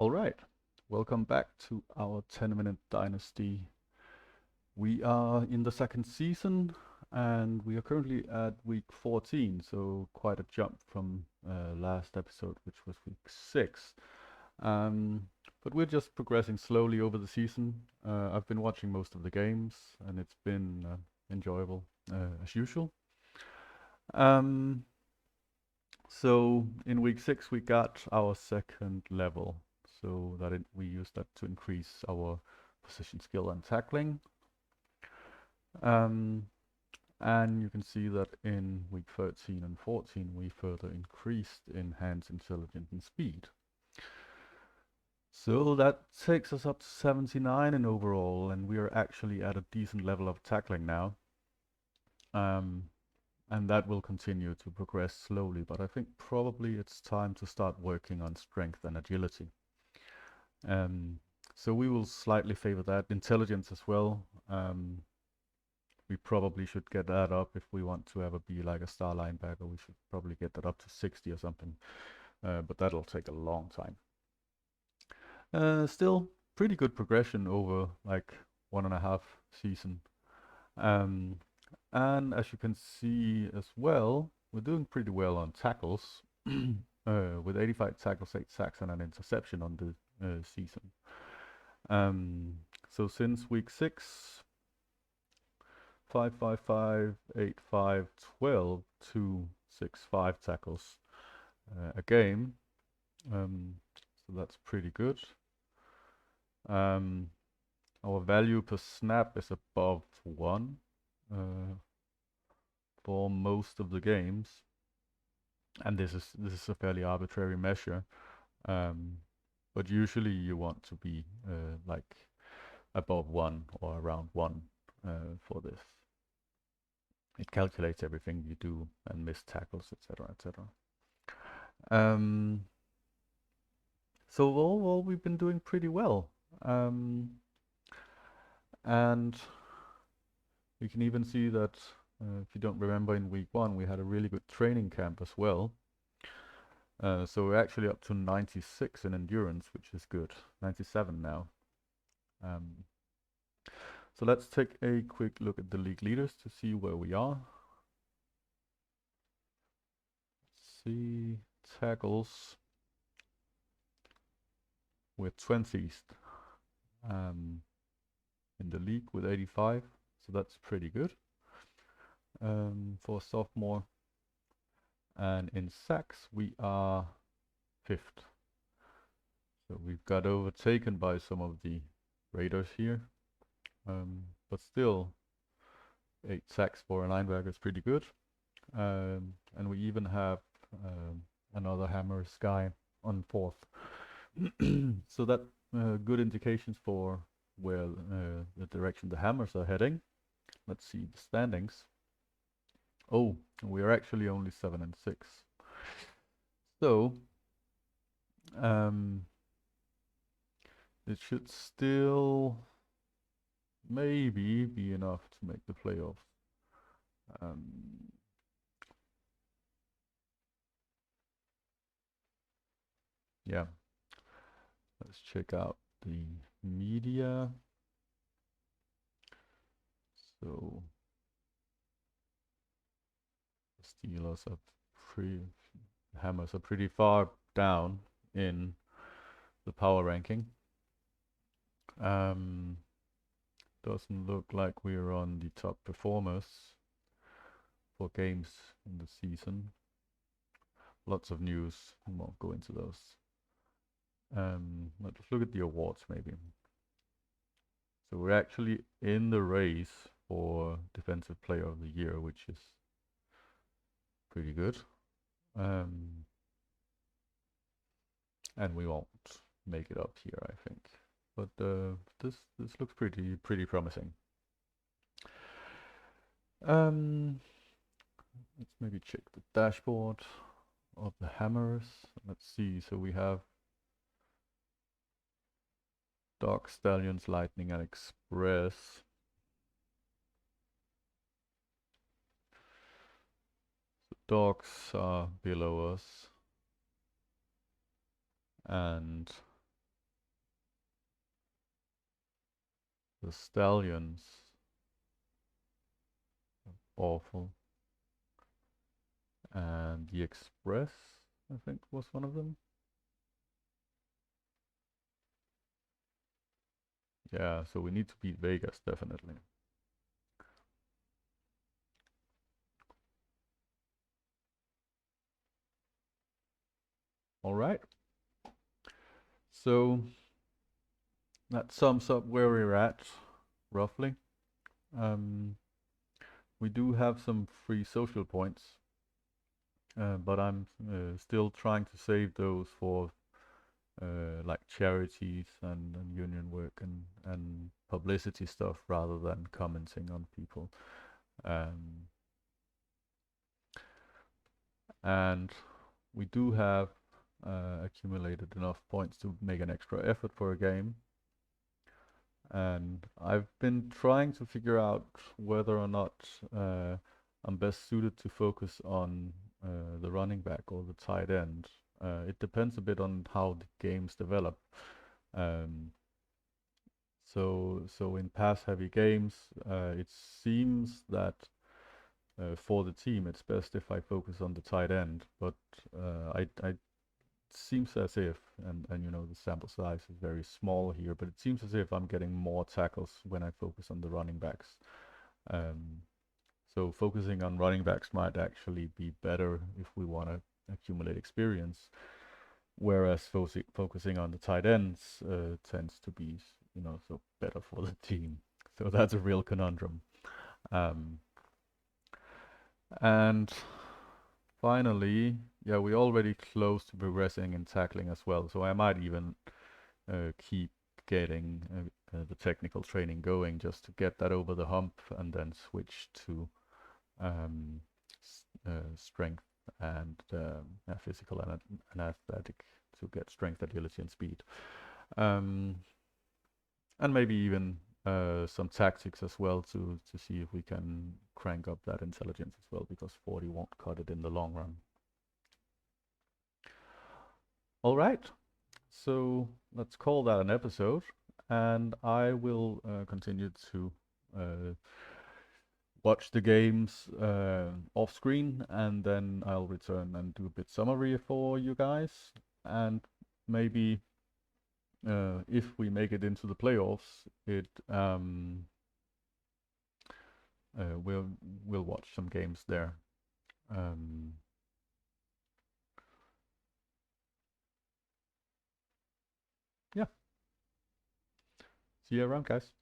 All right, welcome back to our 10-minute Dynasty. We are in the second season and we are currently at week 14, so quite a jump from last episode, which was week 6. Um, but we're just progressing slowly over the season. I've been watching most of the games and it's been enjoyable as usual. Um, so in week 6, we got our second level, so we use that to increase our position skill and tackling. Um, and you can see that in week 13 and 14, we further increased in hands, intelligence, and speed. So that takes us up to 79 in overall, and we are actually at a decent level of tackling now. Um, and that will continue to progress slowly, but I think probably it's time to start working on strength and agility. Um, so we will slightly favor that. Intelligence as well. We probably should get that up if we want to ever be like a star linebacker. We should probably get that up to 60 or something. But that'll take a long time. Still, pretty good progression over like 1.5 season. Um, and as you can see as well, we're doing pretty well on tackles. With 85 tackles, 8 sacks, and an interception on the season. So since week 6, 5, 5, 5, 8, 5, 12, 2, 6, 5 tackles a game. So that's pretty good. Um, our value per snap is above 1 uh, for most of the games, and this is a fairly arbitrary measure. Um, but usually you want to be like above 1 or around 1 for this. It calculates everything you do and missed tackles, etc., etc. Um, so overall, we've been doing pretty well. Um, and you can even see that if you don't remember, in week 1, we had a really good training camp as well. So we're actually up to 96 in endurance, which is good. 97 now. Um, so let's take a quick look at the league leaders to see where we are. Let's see, tackles. We're 20th in the league with 85, so that's pretty good for a sophomore. And in sacks, we are 5th. So we've got overtaken by some of the Raiders here. But still, 8 sacks for a linebacker is pretty good. And we even have another Hammers guy on 4th. So that good indications for where the direction the Hammers are heading. Let's see the standings. Oh, we are actually only 7 and 6. So um, it should still maybe be enough to make the playoffs. Um, yeah, let's check out the media. So the Steelers are pretty, Hammers are pretty far down in the power ranking. Um, doesn't look like we're on the top performers for games in the season. Lots of news. We won't go into those. Let's look at the awards maybe. So we're actually in the race for Defensive Player of the Year, which is pretty good. Um, and we won't make it up here, I think. But this looks pretty promising. Um, let's maybe check the dashboard of the Hammers. Let's see. So we have Dark Stallions, Lightning, and Express. The Dogs are below us, and The Stallions, awful. And the Express, I think, was one of them. Yeah, so we need to beat Vegas, definitely. All right. So that sums up where we're at, roughly. Um, we do have some free social points, but I'm still trying to save those for like charities and union work and publicity stuff rather than commenting on people. Um, and we do have accumulated enough points to make an extra effort for a game. And I've been trying to figure out whether or not I'm best suited to focus on the running back or the tight end. It depends a bit on how the games develop. Um, so in pass-heavy games, it seems that for the team it's best if I focus on the tight end. But I seems as if, and you know the sample size is very small here, but it seems as if I'm getting more tackles when I focus on the running backs. Um, so focusing on running backs might actually be better if we want to accumulate experience, whereas focusing on the tight ends tends to be, you know, so better for the team. So that's a real conundrum. Um, and finally, yeah, we're already close to progressing in tackling as well. So I might even keep getting the technical training going just to get that over the hump and then switch to um, strength and physical and athletic to get strength, agility, and speed. Um, and maybe even some tactics as well to see if we can crank up that intelligence as well, because 40 won't cut it in the long run. All right, so let's call that an episode, and I will continue to uh, watch the games off screen, and then I'll return and do a bit summary for you guys, and maybe if we make it into the playoffs, we'll watch some games there. Um, yeah, see you around, guys.